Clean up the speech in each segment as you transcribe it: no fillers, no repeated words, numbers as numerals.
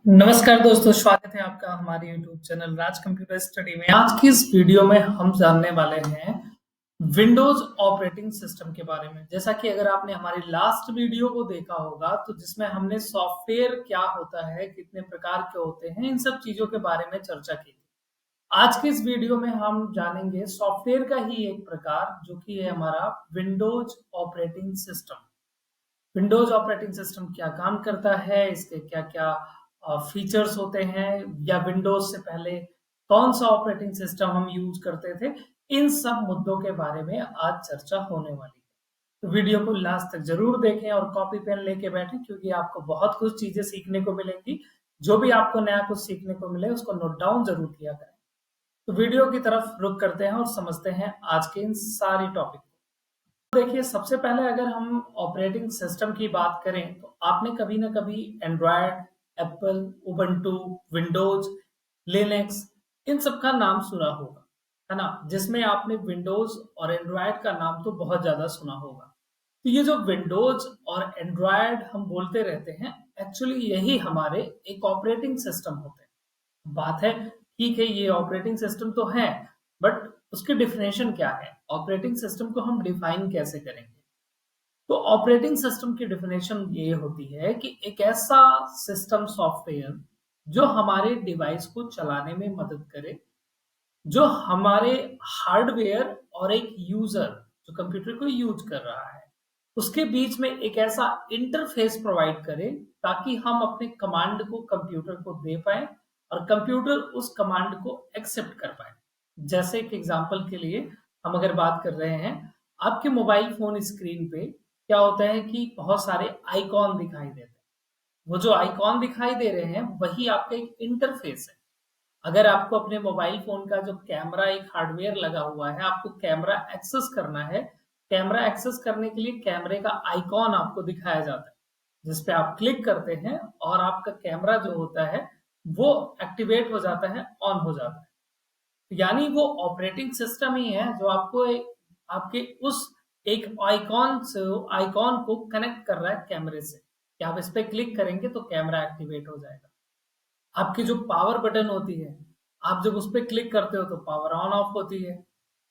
नमस्कार दोस्तों, स्वागत है आपका हमारे YouTube चैनल राज कंप्यूटर स्टडी में। आज की इस वीडियो में हम जानने वाले हैं विंडोज ऑपरेटिंग सिस्टम के बारे में। जैसा कि अगर आपने हमारी लास्ट वीडियो को देखा होगा तो जिसमें हमने सॉफ्टवेयर क्या होता है, कितने प्रकार के होते हैं, इन सब चीजों के बारे में चर्चा की थी। आज के इस वीडियो में हम जानेंगे सॉफ्टवेयर का ही एक प्रकार जो कि है हमारा Windows operating system. Windows operating system क्या काम करता है, इसके क्या क्या फीचर्स होते हैं, या विंडोज से पहले कौन सा ऑपरेटिंग सिस्टम हम यूज करते थे, इन सब मुद्दों के बारे में आज चर्चा होने वाली है। तो वीडियो को लास्ट तक जरूर देखें और कॉपी पेन लेके बैठें, क्योंकि आपको बहुत कुछ चीजें सीखने को मिलेंगी। जो भी आपको नया कुछ सीखने को मिले उसको नोट डाउन जरूर किया करें। तो वीडियो की तरफ रुक करते हैं और समझते हैं आज के इन सारी टॉपिक। देखिए, सबसे पहले अगर हम ऑपरेटिंग सिस्टम की बात करें तो आपने कभी ना कभी Android, Apple, Ubuntu, Windows, Linux, इन सब का नाम सुना होगा, है ना। जिसमें आपने विंडोज और एंड्रॉयड का नाम तो बहुत ज्यादा सुना होगा। तो ये जो विंडोज और एंड्रॉयड हम बोलते रहते हैं, एक्चुअली यही हमारे एक ऑपरेटिंग सिस्टम होते हैं। बात है, ठीक है, ये ऑपरेटिंग सिस्टम तो है, बट उसकी डिफिनेशन क्या है, ऑपरेटिंग सिस्टम को हम डिफाइन कैसे करेंगे। तो ऑपरेटिंग सिस्टम की डेफिनेशन ये होती है कि एक ऐसा सिस्टम सॉफ्टवेयर जो हमारे डिवाइस को चलाने में मदद करे, जो हमारे हार्डवेयर और एक यूजर जो कंप्यूटर को यूज कर रहा है उसके बीच में एक ऐसा इंटरफेस प्रोवाइड करे, ताकि हम अपने कमांड को कंप्यूटर को दे पाए और कंप्यूटर उस कमांड को एक्सेप्ट कर पाए। जैसे एक एग्जांपल के लिए हम अगर बात कर रहे हैं, आपके मोबाइल फोन स्क्रीन पे क्या होता है कि बहुत सारे आइकॉन दिखाई देते हैं। वो जो आइकॉन दिखाई दे रहे हैं वही आपका एक इंटरफेस है। अगर आपको अपने मोबाइल फोन का जो कैमरा, एक हार्डवेयर लगा हुआ है, आपको कैमरा एक्सेस करना है, कैमरा एक्सेस करने के लिए कैमरे का आइकॉन आपको दिखाया जाता है, जिसपे आप क्लिक करते हैं और आपका कैमरा जो होता है वो एक्टिवेट हो जाता है, ऑन हो जाता है। यानी वो ऑपरेटिंग सिस्टम ही है जो आपको आपके उस एक आइकॉन से आइकॉन को कनेक्ट कर रहा है कैमरे से, कि आप इस पे क्लिक करेंगे तो कैमरा एक्टिवेट हो जाएगा। आपकी जो पावर बटन होती है, आप जब उस पर क्लिक करते हो तो पावर ऑन ऑफ होती है।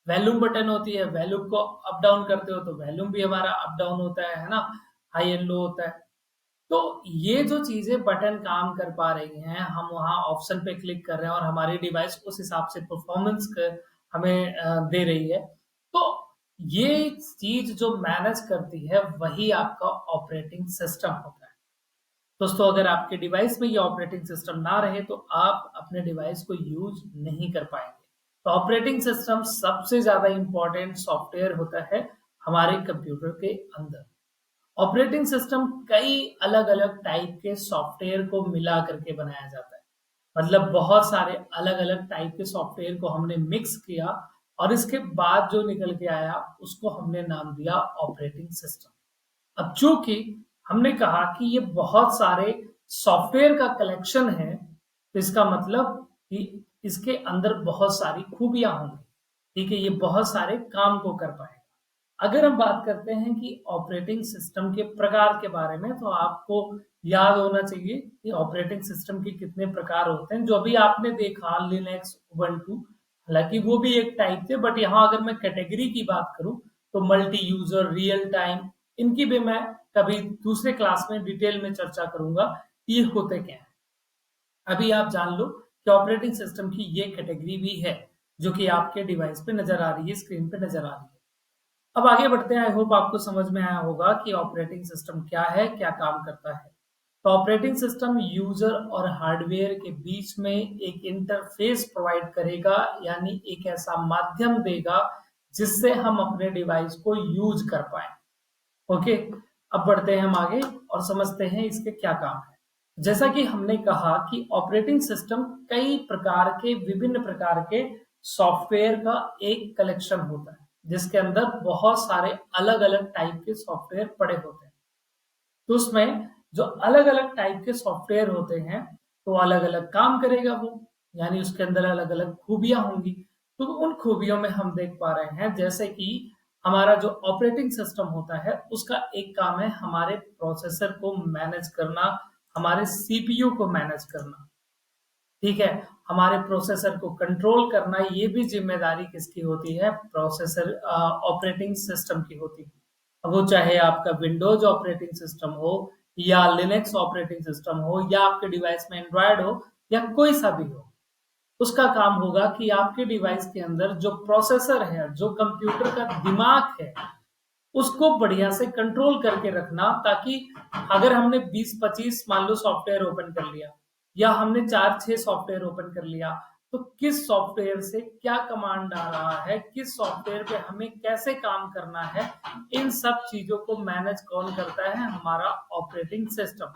वॉल्यूम बटन होती है, वॉल्यूम को अप डाउन करते हो तो वॉल्यूम भी हमारा अप डाउन होता है ना, हाई एंड लो होता है। तो ये जो चीजें बटन काम कर पा रही हैं, हम वहां ऑप्शन पे क्लिक कर रहे हैं और हमारी डिवाइस उस हिसाब से परफॉर्मेंस हमें दे रही है। तो ये चीज जो मैनेज करती है वही आपका ऑपरेटिंग सिस्टम होता है। दोस्तों, अगर आपके डिवाइस में ये ऑपरेटिंग सिस्टम ना रहे तो आप अपने डिवाइस को यूज नहीं कर पाएंगे। तो ऑपरेटिंग सिस्टम सबसे ज्यादा इंपॉर्टेंट सॉफ्टवेयर होता है हमारे कंप्यूटर के अंदर। ऑपरेटिंग सिस्टम कई अलग अलग टाइप के सॉफ्टवेयर को मिला करके बनाया जाता है। मतलब बहुत सारे अलग अलग टाइप के सॉफ्टवेयर को हमने मिक्स किया और इसके बाद जो निकल के आया उसको हमने नाम दिया ऑपरेटिंग सिस्टम। अब चूंकि हमने कहा कि ये बहुत सारे सॉफ्टवेयर का कलेक्शन है, तो इसका मतलब कि इसके अंदर बहुत सारी खूबियां होंगी। ठीक है, ये बहुत सारे काम को कर पाएगा। अगर हम बात करते हैं कि ऑपरेटिंग सिस्टम के प्रकार के बारे में, तो आपको याद होना चाहिए कि ऑपरेटिंग सिस्टम के कितने प्रकार होते हैं। जो अभी आपने देखा लिनक्स, उबंटू, हालांकि वो भी एक टाइप थे, बट यहाँ अगर मैं कैटेगरी की बात करूं तो मल्टी यूजर, रियल टाइम, इनकी भी मैं कभी दूसरे क्लास में डिटेल में चर्चा करूंगा ये होते क्या है। अभी आप जान लो कि ऑपरेटिंग सिस्टम की ये कैटेगरी भी है जो कि आपके डिवाइस पे नजर आ रही है, स्क्रीन पे नजर आ रही है। अब आगे बढ़ते हैं। आई होप आपको समझ में आया होगा कि ऑपरेटिंग सिस्टम क्या है, क्या काम करता है। तो ऑपरेटिंग सिस्टम यूजर और हार्डवेयर के बीच में एक इंटरफेस प्रोवाइड करेगा, यानी एक ऐसा माध्यम देगा जिससे हम अपने डिवाइस को यूज कर पाए। ओके, अब बढ़ते हैं हम आगे और समझते हैं इसके क्या काम है। जैसा कि हमने कहा कि ऑपरेटिंग सिस्टम कई प्रकार के, विभिन्न प्रकार के सॉफ्टवेयर का एक कलेक्शन होता है, जिसके अंदर बहुत सारे अलग अलग टाइप के सॉफ्टवेयर पड़े होते हैं। तो उसमें जो अलग अलग टाइप के सॉफ्टवेयर होते हैं तो अलग अलग काम करेगा वो, यानी उसके अंदर अलग अलग खूबियां होंगी। तो उन खूबियों में हम देख पा रहे हैं, जैसे कि हमारा जो ऑपरेटिंग सिस्टम होता है उसका एक काम है हमारे प्रोसेसर को मैनेज करना, हमारे सीपीयू को मैनेज करना, ठीक है, हमारे प्रोसेसर को कंट्रोल करना, ये भी जिम्मेदारी किसकी होती है? प्रोसेसर ऑपरेटिंग सिस्टम की होती है। अब वो चाहे आपका विंडोज ऑपरेटिंग सिस्टम हो या लिनक्स ऑपरेटिंग सिस्टम हो या आपके डिवाइस में एंड्रॉयड हो या कोई सा भी हो, उसका काम होगा कि आपके डिवाइस के अंदर जो प्रोसेसर है, जो कंप्यूटर का दिमाग है, उसको बढ़िया से कंट्रोल करके रखना, ताकि अगर हमने 20-25 मान लो सॉफ्टवेयर ओपन कर लिया या हमने 4-6 सॉफ्टवेयर ओपन कर लिया, तो किस सॉफ्टवेयर से क्या कमांड आ रहा है, किस सॉफ्टवेयर पे हमें कैसे काम करना है, इन सब चीजों को मैनेज कौन करता है? हमारा ऑपरेटिंग सिस्टम,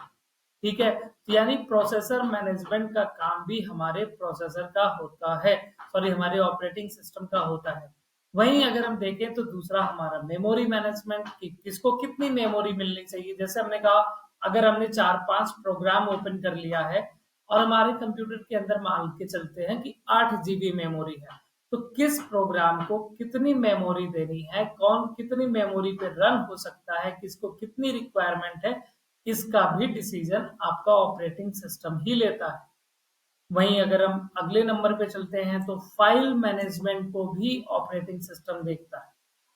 ठीक है। तो यानी प्रोसेसर मैनेजमेंट का काम भी हमारे प्रोसेसर का होता है, सॉरी हमारे ऑपरेटिंग सिस्टम का होता है। वहीं अगर हम देखें तो दूसरा हमारा मेमोरी मैनेजमेंट, कि किसको कितनी मेमोरी मिलनी चाहिए। जैसे हमने कहा, अगर हमने 4-5 प्रोग्राम ओपन कर लिया है और हमारे कंप्यूटर के अंदर मान के चलते हैं कि 8 GB मेमोरी है, तो किस प्रोग्राम को कितनी मेमोरी देनी है, कौन कितनी मेमोरी पे रन हो सकता है, किसको कितनी रिक्वायरमेंट है, इसका भी डिसीजन आपका ऑपरेटिंग सिस्टम ही लेता है। वहीं अगर हम अगले नंबर पे चलते हैं तो फाइल मैनेजमेंट को भी ऑपरेटिंग सिस्टम देखता है।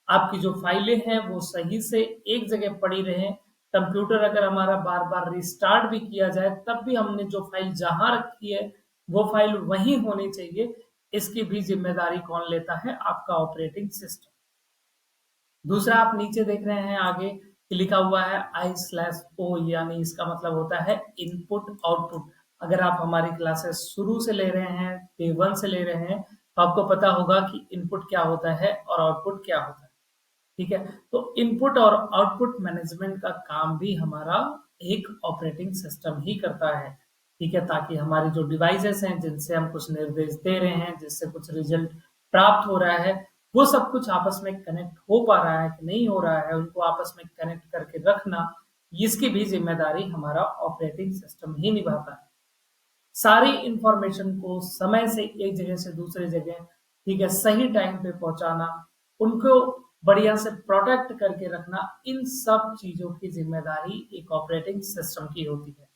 आपकी जो फाइलें हैं वो सही से एक जगह पड़ी रहें, कंप्यूटर अगर हमारा बार बार रिस्टार्ट भी किया जाए तब भी हमने जो फाइल जहां रखी है वो फाइल वहीं होनी चाहिए, इसकी भी जिम्मेदारी कौन लेता है? आपका ऑपरेटिंग सिस्टम। दूसरा आप नीचे देख रहे हैं आगे लिखा हुआ है I/O, यानी इसका मतलब होता है इनपुट आउटपुट। अगर आप हमारी क्लासेस शुरू से ले रहे हैं, डे 1 से ले रहे हैं, तो आपको पता होगा कि इनपुट क्या होता है और आउटपुट क्या होता है, ठीक है। तो इनपुट और आउटपुट मैनेजमेंट का काम भी हमारा एक ऑपरेटिंग सिस्टम ही करता है, ठीक है, ताकि हमारे जो डिवाइसेस हैं जिनसे हम कुछ निर्देश दे रहे हैं, जिससे कुछ रिजल्ट प्राप्त हो रहा है, वो सब कुछ आपस में कनेक्ट हो पा रहा है कि नहीं हो रहा है, उनको आपस में कनेक्ट करके रखना, इसकी भी जिम्मेदारी हमारा ऑपरेटिंग सिस्टम ही निभाता है। सारी इंफॉर्मेशन को समय से एक जगह से दूसरे जगह, ठीक है, सही टाइम पे पहुंचाना, उनको बढ़िया से प्रोटेक्ट करके रखना, इन सब चीजों की जिम्मेदारी एक ऑपरेटिंग सिस्टम की होती है।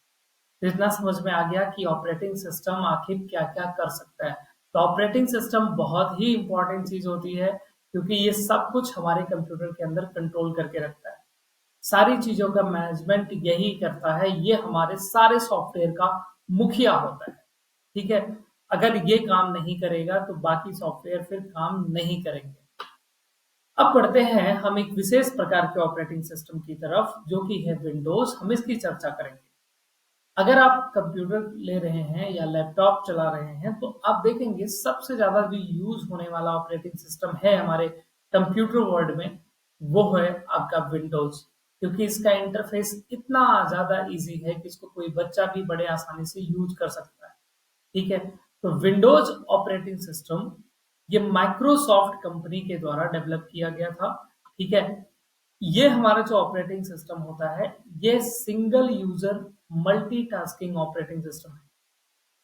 तो इतना समझ में आ गया कि ऑपरेटिंग सिस्टम आखिर क्या क्या कर सकता है। तो ऑपरेटिंग सिस्टम बहुत ही इंपॉर्टेंट चीज होती है, क्योंकि ये सब कुछ हमारे कंप्यूटर के अंदर कंट्रोल करके रखता है। सारी चीजों का मैनेजमेंट यही करता है, ये हमारे सारे सॉफ्टवेयर का मुखिया होता है, ठीक है। अगर ये काम नहीं करेगा तो बाकी सॉफ्टवेयर फिर काम नहीं करेंगे। अब बढ़ते हैं हम एक विशेष प्रकार के ऑपरेटिंग सिस्टम की तरफ, जो कि है विंडोज। हम इसकी चर्चा करेंगे। अगर आप कंप्यूटर ले रहे हैं या लैपटॉप चला रहे हैं तो आप देखेंगे सबसे ज्यादा जो यूज होने वाला ऑपरेटिंग सिस्टम है हमारे कंप्यूटर वर्ल्ड में, वो है आपका विंडोज। क्योंकि इसका इंटरफेस इतना ज्यादा इजी है कि इसको कोई बच्चा भी बड़े आसानी से यूज कर सकता है, ठीक है। तो विंडोज ऑपरेटिंग सिस्टम ये माइक्रोसॉफ्ट कंपनी के द्वारा डेवलप किया गया था, ठीक है। ये हमारा जो ऑपरेटिंग सिस्टम होता है, ये single user multitasking operating system है।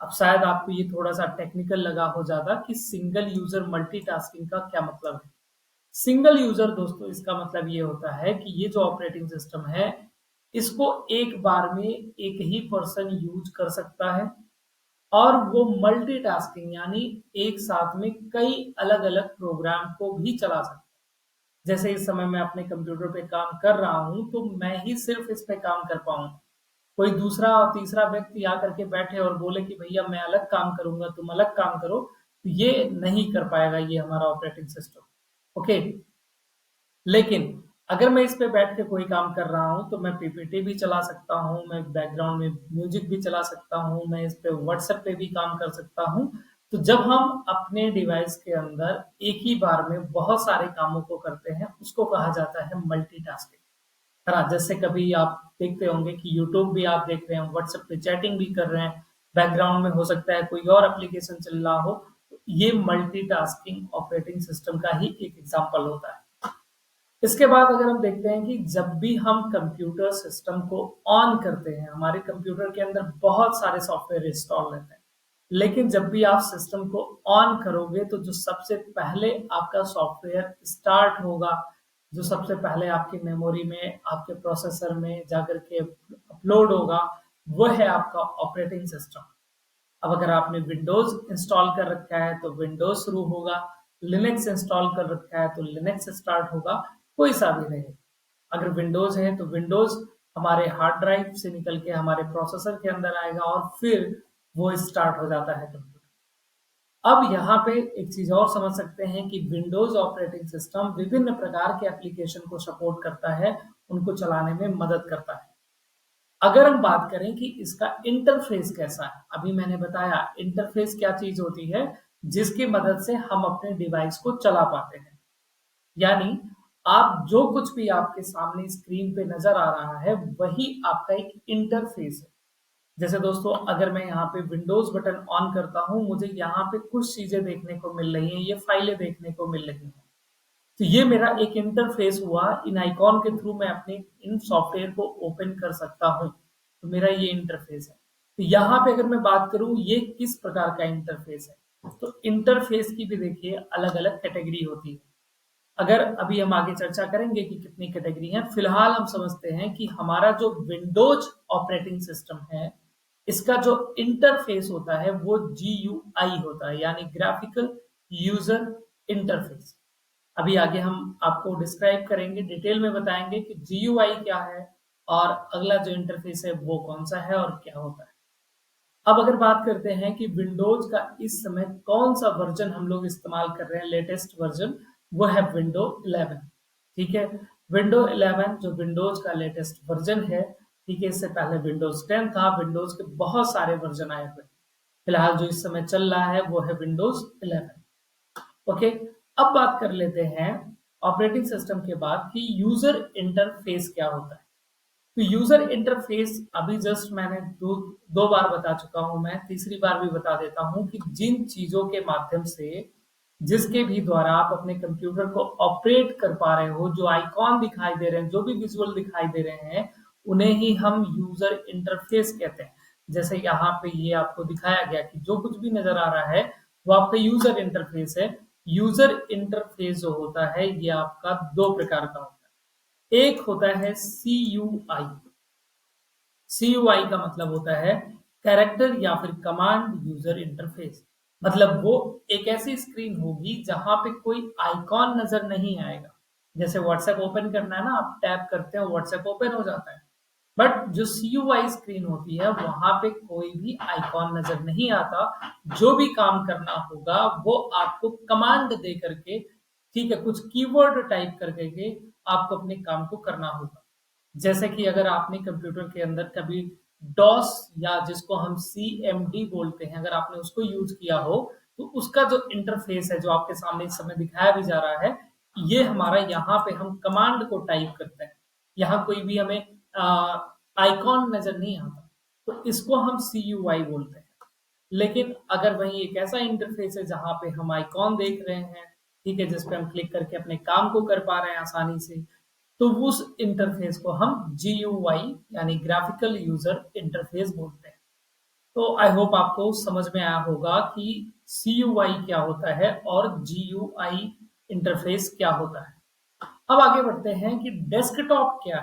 अब शायद आपको ये थोड़ा सा टेक्निकल लगा हो ज्यादा कि सिंगल यूजर मल्टीटास्किंग का क्या मतलब है। सिंगल यूजर दोस्तों, इसका मतलब ये होता है कि ये जो ऑपरेटिंग सिस्टम है, इसको एक बार में एक ही पर्सन यूज कर सकता है, और वो मल्टीटास्किंग यानी एक साथ में कई अलग अलग प्रोग्राम को भी चला सकता है। जैसे इस समय मैं अपने कंप्यूटर पे काम कर रहा हूं, तो मैं ही सिर्फ इस पे काम कर पाऊंगा। कोई दूसरा और तीसरा व्यक्ति आकर के बैठे और बोले कि भैया मैं अलग काम करूंगा, तुम अलग काम करो, तो ये नहीं कर पाएगा ये हमारा ऑपरेटिंग सिस्टम, ओके। लेकिन अगर मैं इस पे बैठ के कोई काम कर रहा हूं तो मैं पीपीटी भी चला सकता हूं, मैं बैकग्राउंड में म्यूजिक भी चला सकता हूं, मैं इस पे व्हाट्सएप पे भी काम कर सकता हूं। तो जब हम अपने डिवाइस के अंदर एक ही बार में बहुत सारे कामों को करते हैं, उसको कहा जाता है मल्टीटास्किंग, है ना। जैसे कभी आप देखते होंगे कि यूट्यूब भी आप देख रहे हैं, व्हाट्सएप पे चैटिंग भी कर रहे हैं, बैकग्राउंड में हो सकता है कोई और एप्लीकेशन चल रहा हो, तो ये मल्टीटास्किंग ऑपरेटिंग सिस्टम का ही एक एग्जाम्पल होता है। इसके बाद अगर हम देखते हैं कि जब भी हम कंप्यूटर सिस्टम को ऑन करते हैं, हमारे कंप्यूटर के अंदर बहुत सारे सॉफ्टवेयर इंस्टॉल रहते हैं, लेकिन जब भी आप सिस्टम को ऑन करोगे तो जो सबसे पहले आपका सॉफ्टवेयर स्टार्ट होगा, जो सबसे पहले आपकी मेमोरी में, आपके प्रोसेसर में जाकर के अपलोड होगा, वो है आपका ऑपरेटिंग सिस्टम। अब अगर आपने विंडोज इंस्टॉल कर रखा है तो विंडोज शुरू होगा, लिनक्स इंस्टॉल कर रखा है तो लिनक्स स्टार्ट होगा, कोई सा भी रहे। अगर विंडोज है तो विंडोज हमारे हार्ड ड्राइव से निकल के हमारे प्रोसेसर के अंदर आएगा और फिर वो स्टार्ट हो जाता है कंप्यूटर। अब यहाँ पे एक चीज और समझ सकते हैं कि विंडोज ऑपरेटिंग सिस्टम विभिन्न प्रकार के एप्लीकेशन को सपोर्ट करता है, उनको चलाने में मदद करता है। अगर हम बात करें कि इसका इंटरफेस कैसा है, अभी मैंने बताया इंटरफेस क्या चीज होती है, जिसकी मदद से हम अपने डिवाइस को चला पाते हैं। यानी आप जो कुछ भी आपके सामने स्क्रीन पे नजर आ रहा है वही आपका एक इंटरफेस है। जैसे दोस्तों अगर मैं यहाँ पे विंडोज बटन ऑन करता हूँ, मुझे यहाँ पे कुछ चीजें देखने को मिल रही हैं, ये फाइलें देखने को मिल रही हैं। तो ये मेरा एक इंटरफेस हुआ, इन आइकॉन के थ्रू मैं अपने इन सॉफ्टवेयर को ओपन कर सकता हूँ, तो मेरा ये इंटरफेस है। तो यहाँ पे अगर मैं बात करूँ ये किस प्रकार का इंटरफेस है, तो इंटरफेस की भी देखिए अलग अलग कैटेगरी होती है। अगर अभी हम आगे चर्चा करेंगे कि कितनी कैटेगरी है, फिलहाल हम समझते हैं कि हमारा जो विंडोज ऑपरेटिंग सिस्टम है इसका जो इंटरफेस होता है वो GUI होता है, यानी ग्राफिकल यूजर इंटरफेस। अभी आगे हम आपको डिस्क्राइब करेंगे, डिटेल में बताएंगे कि GUI क्या है और अगला जो इंटरफेस है वो कौन सा है और क्या होता है। अब अगर बात करते हैं कि विंडोज का इस समय कौन सा वर्जन हम लोग इस्तेमाल कर रहे हैं, लेटेस्ट वर्जन, वो है विंडो 11। ठीक है, विंडो 11 जो विंडोज का लेटेस्ट वर्जन है। ठीक है, इससे पहले विंडोज 10 था, विंडोज के बहुत सारे वर्जन आए हुए। फिलहाल जो इस समय चल रहा है वो है विंडोज 11। ओके, अब बात कर लेते हैं ऑपरेटिंग सिस्टम के बाद कि यूजर इंटरफेस क्या होता है। तो यूजर इंटरफेस अभी जस्ट मैंने दो बार बता चुका हूं, मैं तीसरी बार भी बता देता हूं कि जिन चीजों के माध्यम से, जिसके भी द्वारा आप अपने कंप्यूटर को ऑपरेट कर पा रहे हो, जो आइकॉन दिखाई दे रहे हैं, जो भी विजुअल दिखाई दे रहे हैं, उन्हें ही हम यूजर इंटरफेस कहते हैं। जैसे यहाँ पे ये आपको दिखाया गया कि जो कुछ भी नजर आ रहा है वो आपका यूजर इंटरफेस है। यूजर इंटरफेस जो होता है ये आपका दो प्रकार का होता है। एक होता है CUI। CUI का मतलब होता है कैरेक्टर या फिर कमांड यूजर इंटरफेस। मतलब वो एक ऐसी स्क्रीन होगी जहां पे कोई आइकॉन नजर नहीं आएगा। जैसे व्हाट्सएप ओपन करना है ना, आप टैप करते हो व्हाट्सएप ओपन हो जाता है। बट जो CUI स्क्रीन होती है वहां पे कोई भी आइकॉन नजर नहीं आता। जो भी काम करना होगा वो आपको कमांड दे करके, ठीक है, कुछ कीवर्ड टाइप करके आपको अपने काम को करना होगा। जैसे कि अगर आपने कंप्यूटर के अंदर कभी डॉस या जिसको हम CMD बोलते हैं, अगर आपने उसको यूज किया हो, तो उसका जो इंटरफेस है जो आपके सामने इस समय दिखाया भी जा रहा है, ये हमारा यहाँ पे हम कमांड को टाइप करते हैं। यहाँ कोई भी हमें आइकॉन नजर नहीं आता, तो इसको हम CUI बोलते हैं। लेकिन अगर वही एक ऐसा इंटरफेस है जहां पे हम आइकॉन देख रहे हैं, ठीक है, जिसपे हम क्लिक करके अपने काम को कर पा रहे हैं आसानी से, तो उस इंटरफेस को हम GUI यानी ग्राफिकल यूजर इंटरफेस बोलते हैं। तो आई होप आपको समझ में आया होगा कि CUI क्या होता है और GUI इंटरफेस क्या होता है। अब आगे बढ़ते हैं कि डेस्कटॉप क्या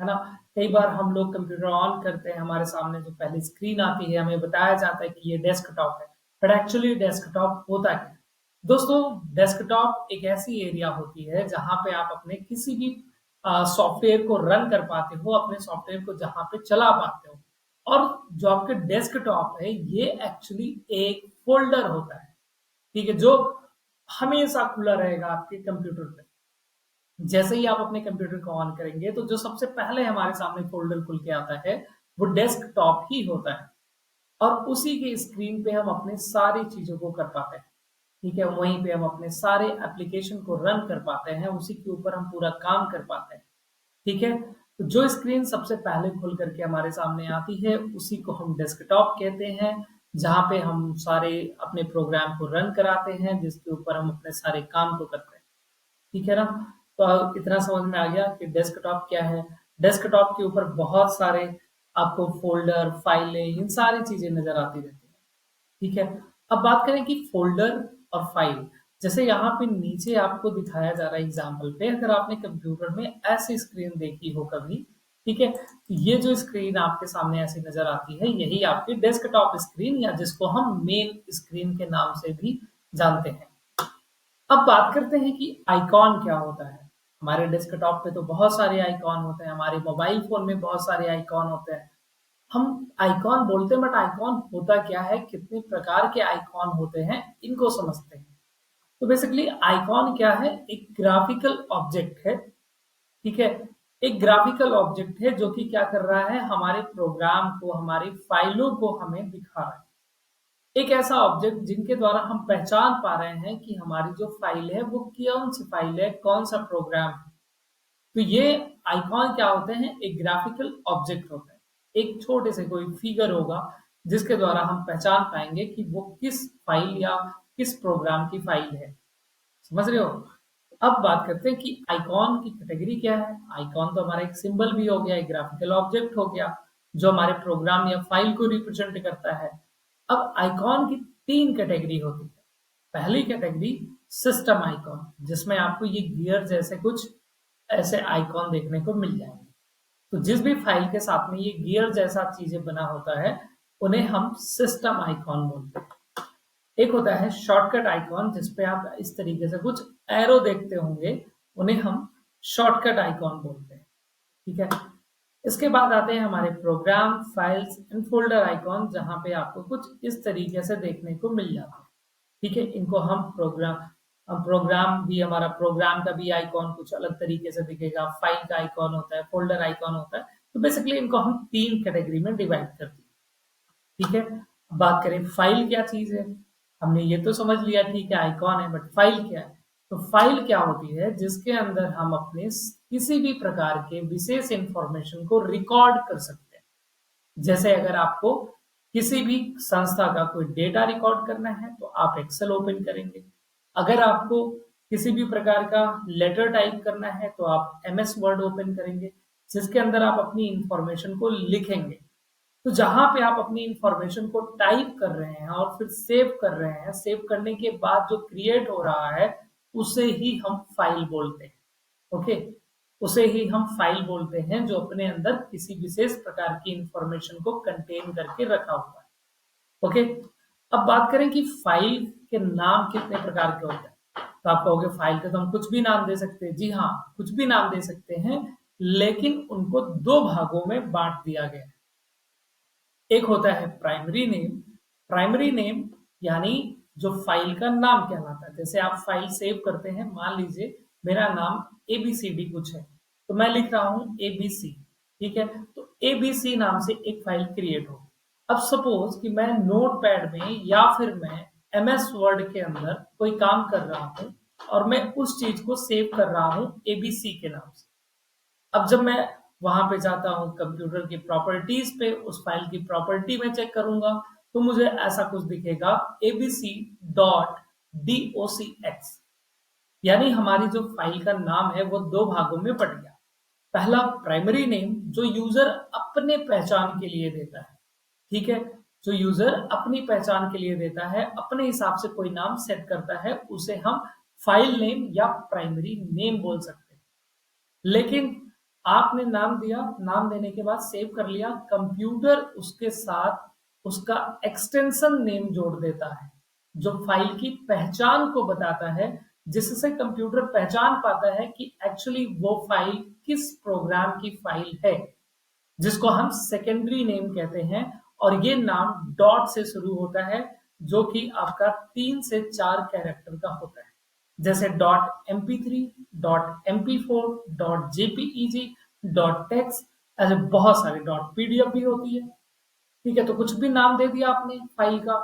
है ना। कई बार हम लोग कंप्यूटर ऑन करते हैं, हमारे सामने जो पहली स्क्रीन आती है हमें बताया जाता है कि ये डेस्कटॉप है, बट एक्चुअली डेस्कटॉप होता क्या है। दोस्तों डेस्कटॉप एक ऐसी एरिया होती है जहां पे आप अपने किसी भी सॉफ्टवेयर को रन कर पाते हो, अपने सॉफ्टवेयर को जहां पे चला पाते हो। और जो आपके डेस्कटॉप है ये एक्चुअली एक फोल्डर होता है, ठीक है, जो हमेशा खुला रहेगा आपके कंप्यूटर पे। जैसे ही आप अपने कंप्यूटर को ऑन करेंगे तो जो सबसे पहले हमारे सामने फोल्डर खुल के आता है वो डेस्कटॉप ही होता है। और उसी के स्क्रीन पे हम अपने सारी चीजों को कर पाते हैं। ठीक है, वहीं पे हम अपने सारे एप्लीकेशन को रन कर पाते हैं, उसी के ऊपर हम पूरा काम कर पाते हैं। ठीक है, तो जो स्क्रीन सबसे पहले खुल करके हमारे सामने आती है उसी को हम डेस्कटॉप कहते हैं, जहां पे हम सारे अपने प्रोग्राम को रन कराते हैं, जिसके ऊपर हम अपने सारे काम को करते हैं। ठीक है ना। तो इतना समझ में आ गया कि डेस्कटॉप क्या है। डेस्कटॉप के ऊपर बहुत सारे आपको फोल्डर, फाइलें, इन सारी चीजें नजर आती रहती है। ठीक है, अब बात करें कि फोल्डर और फाइल, जैसे यहाँ पे नीचे आपको दिखाया जा रहा है एग्जाम्पल पे, अगर आपने कंप्यूटर में ऐसी स्क्रीन देखी हो कभी, ठीक है, तो ये जो स्क्रीन आपके सामने ऐसी नजर आती है, यही आपकी डेस्कटॉप स्क्रीन या जिसको हम मेन स्क्रीन के नाम से भी जानते हैं। अब बात करते हैं कि आइकॉन क्या होता है। हमारे डेस्कटॉप पे तो बहुत सारे आइकॉन होते हैं, हमारे मोबाइल फोन में बहुत सारे आइकॉन होते हैं। हम आइकॉन बोलते हैं, बट आइकॉन होता क्या है, कितने प्रकार के आइकॉन होते हैं, इनको समझते हैं। तो बेसिकली आइकॉन क्या है, एक ग्राफिकल ऑब्जेक्ट है। ठीक है, एक ग्राफिकल ऑब्जेक्ट है जो कि क्या कर रहा है, हमारे प्रोग्राम को, हमारी फाइलों को हमें दिखा रहा है। एक ऐसा ऑब्जेक्ट जिनके द्वारा हम पहचान पा रहे हैं कि हमारी जो फाइल है वो कौन सी फाइल है, कौन सा प्रोग्राम है। तो ये आइकॉन क्या होते हैं, एक ग्राफिकल ऑब्जेक्ट होता है। एक छोटे से कोई फिगर होगा जिसके द्वारा हम पहचान पाएंगे कि वो किस फाइल या किस प्रोग्राम की फाइल है। समझ रहे हो। अब बात करते हैं कि आइकॉन की कैटेगरी क्या है। आइकॉन तो हमारा एक सिंबल भी हो गया, एक ग्राफिकल ऑब्जेक्ट हो गया जो हमारे प्रोग्राम या फाइल को रिप्रेजेंट करता है। अब आइकॉन की तीन कैटेगरी होती है। पहली कैटेगरी सिस्टम आइकॉन, जिसमें आपको ये गियर जैसे कुछ ऐसे आइकॉन देखने को मिल जाएंगे। तो जिस भी फाइल के साथ में ये गियर जैसा चीजें बना होता है उन्हें हम सिस्टम आइकॉन बोलते हैं। एक होता है शॉर्टकट आइकॉन, जिसपे आप इस तरीके से कुछ एरो देखते होंगे, उन्हें हम शॉर्टकट आइकॉन बोलते हैं। ठीक है, इसके बाद आते हैं हमारे program, files and folder icon, जहां पे आपको कुछ इस तरीके से देखने को मिल जाता है। ठीक है, इनको हम प्रोग्राम भी, हमारा प्रोग्राम का भी आइकॉन कुछ अलग तरीके से दिखेगा, फाइल का आइकॉन होता है, फोल्डर आइकॉन होता है। तो बेसिकली इनको हम तीन कैटेगरी में डिवाइड कर दिए। ठीक है, अब बात करें फाइल क्या चीज है। हमने ये तो समझ लिया, ठीक है आइकॉन है, बट फाइल क्या है। तो फाइल क्या होती है, जिसके अंदर हम अपने किसी भी प्रकार के विशेष इंफॉर्मेशन को रिकॉर्ड कर सकते हैं। जैसे अगर आपको किसी भी संस्था का कोई डेटा रिकॉर्ड करना है तो आप एक्सेल ओपन करेंगे। अगर आपको किसी भी प्रकार का लेटर टाइप करना है तो आप एमएस वर्ड ओपन करेंगे, जिसके अंदर आप अपनी इंफॉर्मेशन को लिखेंगे। तो जहां पे आप अपनी इंफॉर्मेशन को टाइप कर रहे हैं और फिर सेव कर रहे हैं, सेव करने के बाद जो क्रिएट हो रहा है उसे ही हम फाइल बोलते हैं। ओके, उसे ही हम फाइल बोलते हैं जो अपने अंदर किसी विशेष प्रकार की इंफॉर्मेशन को कंटेन करके रखा हुआ है। ओके, अब बात करें कि फाइल के नाम कितने प्रकार के होते हैं। तो आप कहोगे फाइल के तो हम कुछ भी नाम दे सकते हैं। जी हाँ, कुछ भी नाम दे सकते हैं, लेकिन उनको दो भागों में बांट दिया गया है। एक होता है प्राइमरी नेम। प्राइमरी नेम यानी जो फाइल का नाम कहलाता है। जैसे आप फाइल सेव करते हैं, मान लीजिए मेरा नाम एबीसीडी कुछ है, तो मैं लिख रहा हूं एबीसी। ठीक है, तो एबीसी नाम से एक फाइल क्रिएट हो। अब सपोज कि मैं नोटपैड में या फिर मैं एमएस वर्ड के अंदर कोई काम कर रहा हूं और मैं उस चीज को सेव कर रहा हूं एबीसी के नाम से। अब जब मैं वहां पे जाता हूँ कंप्यूटर की प्रॉपर्टीज पे, उस फाइल की प्रॉपर्टी में चेक करूंगा तो मुझे ऐसा कुछ दिखेगा, abc.docx। यानी हमारी जो फाइल का नाम है वो दो भागों में बट गया। पहला प्राइमरी नेम जो यूजर अपने पहचान के लिए देता है। ठीक है, जो यूजर अपनी पहचान के लिए देता है, अपने हिसाब से कोई नाम सेट करता है, उसे हम फाइल नेम या प्राइमरी नेम बोल सकते हैं। लेकिन आपने नाम दिया, नाम देने के बाद सेव कर लिया, कंप्यूटर उसके साथ उसका एक्सटेंशन नेम जोड़ देता है जो फाइल की पहचान को बताता है, जिससे कंप्यूटर पहचान पाता है कि एक्चुअली वो फाइल किस प्रोग्राम की फाइल है, जिसको हम सेकेंडरी नेम कहते हैं। और ये नाम डॉट से शुरू होता है, जो कि आपका 3 से 4 कैरेक्टर का होता है। जैसे .mp3, .mp4, .jpeg, .text, ऐसे बहुत सारे .pdf भी होती है। ठीक है, तो कुछ भी नाम दे दिया आपने फाइल का।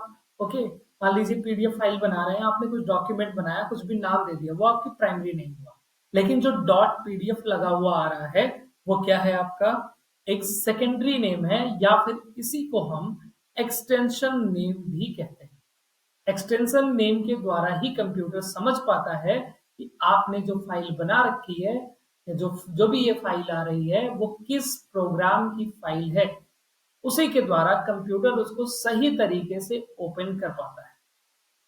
ओके, मान लीजिए पीडीएफ फाइल बना रहे हैं, आपने कुछ डॉक्यूमेंट बनाया, कुछ भी नाम दे दिया, वो आपकी प्राइमरी नेम हुआ। लेकिन जो .pdf लगा हुआ आ रहा है वो क्या है, आपका एक सेकेंडरी नेम है, या फिर इसी को हम एक्सटेंशन नेम भी कहते हैं। एक्सटेंशन नेम के द्वारा ही कंप्यूटर समझ पाता है कि आपने जो फाइल बना रखी है, या जो भी ये फाइल आ रही है वो किस प्रोग्राम की फाइल है। उसी के द्वारा कंप्यूटर उसको सही तरीके से ओपन कर पाता है।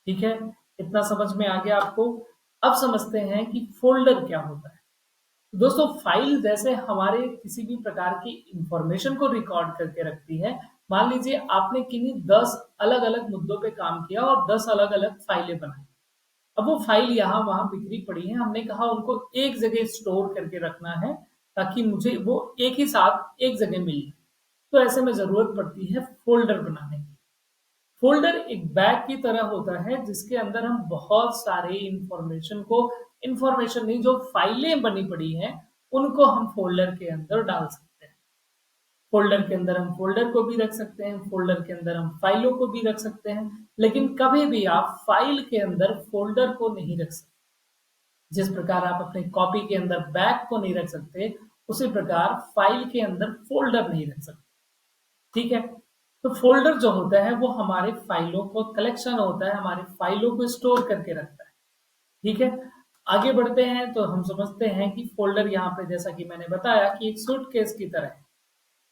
ठीक है, इतना समझ में आ गया आपको। अब समझते हैं कि फोल्डर क्या होता है। दोस्तों फाइल जैसे हमारे किसी भी प्रकार की इंफॉर्मेशन को रिकॉर्ड करके रखती है। मान लीजिए आपने किन्हीं 10 अलग-अलग मुद्दों पे काम किया और 10 अलग-अलग फाइलें बनाई। अब वो फाइल यहाँ वहाँ बिखरी पड़ी है, हमने कहा उनको एक जगह स्टोर करके रखना है ताकि मुझे वो एक ही साथ एक जगह मिल जाए। तो ऐसे में जरूरत पड़ती है फोल्डर बनाने की। फोल्डर एक बैग की तरह होता है जिसके अंदर हम बहुत सारे इंफॉर्मेशन नहीं, जो फाइलें बनी पड़ी हैं उनको हम फोल्डर के अंदर डाल सकते हैं। फोल्डर के अंदर हम फोल्डर को भी रख सकते हैं, फोल्डर के अंदर हम फाइलों को भी रख सकते हैं, लेकिन कभी भी आप फाइल के अंदर फोल्डर को नहीं रख सकते। जिस प्रकार आप अपने कॉपी के अंदर बैग को नहीं रख सकते, उसी प्रकार फाइल के अंदर फोल्डर नहीं रख सकते। ठीक है। तो फोल्डर जो होता है वो हमारे फाइलों को कलेक्शन होता है, हमारे फाइलों को स्टोर करके रखता है। ठीक है। आगे बढ़ते हैं तो हम समझते हैं कि फोल्डर यहाँ पे जैसा कि मैंने बताया कि एक सूटकेस की तरह है।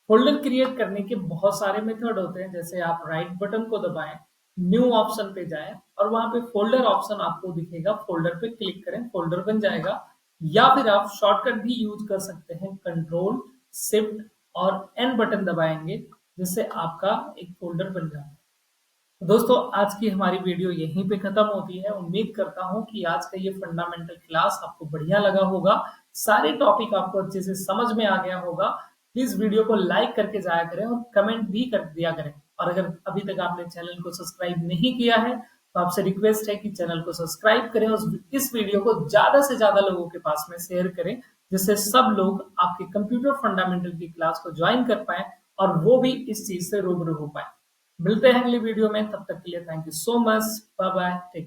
फोल्डर क्रिएट करने के बहुत सारे मेथड होते हैं, जैसे आप राइट बटन को दबाएं, न्यू ऑप्शन पे जाएं और वहां पे फोल्डर ऑप्शन आपको दिखेगा, फोल्डर पे क्लिक करें, फोल्डर बन जाएगा। या फिर आप शॉर्टकट भी यूज कर सकते हैं, कंट्रोल शिफ्ट और एन बटन दबाएंगे जिससे आपका एक फोल्डर बन जाता है। तो दोस्तों आज की हमारी वीडियो यहीं पे खत्म होती है। उम्मीद करता हूं कि आज का ये फंडामेंटल क्लास आपको बढ़िया लगा होगा, सारे टॉपिक आपको अच्छे से समझ में आ गया होगा। प्लीज वीडियो को लाइक करके जाया करें और कमेंट भी कर दिया करें। और अगर अभी तक आपने चैनल को सब्सक्राइब नहीं किया है तो आपसे रिक्वेस्ट है कि चैनल को सब्सक्राइब करें और इस वीडियो को ज्यादा से ज्यादा लोगों के पास में शेयर करें, जिससे सब लोग आपके कंप्यूटर फंडामेंटल की क्लास को ज्वाइन कर पाए और वो भी इस चीज से रूबरू हो पाए। मिलते हैं अगली वीडियो में, तब तक के लिए thank you so much, bye bye, take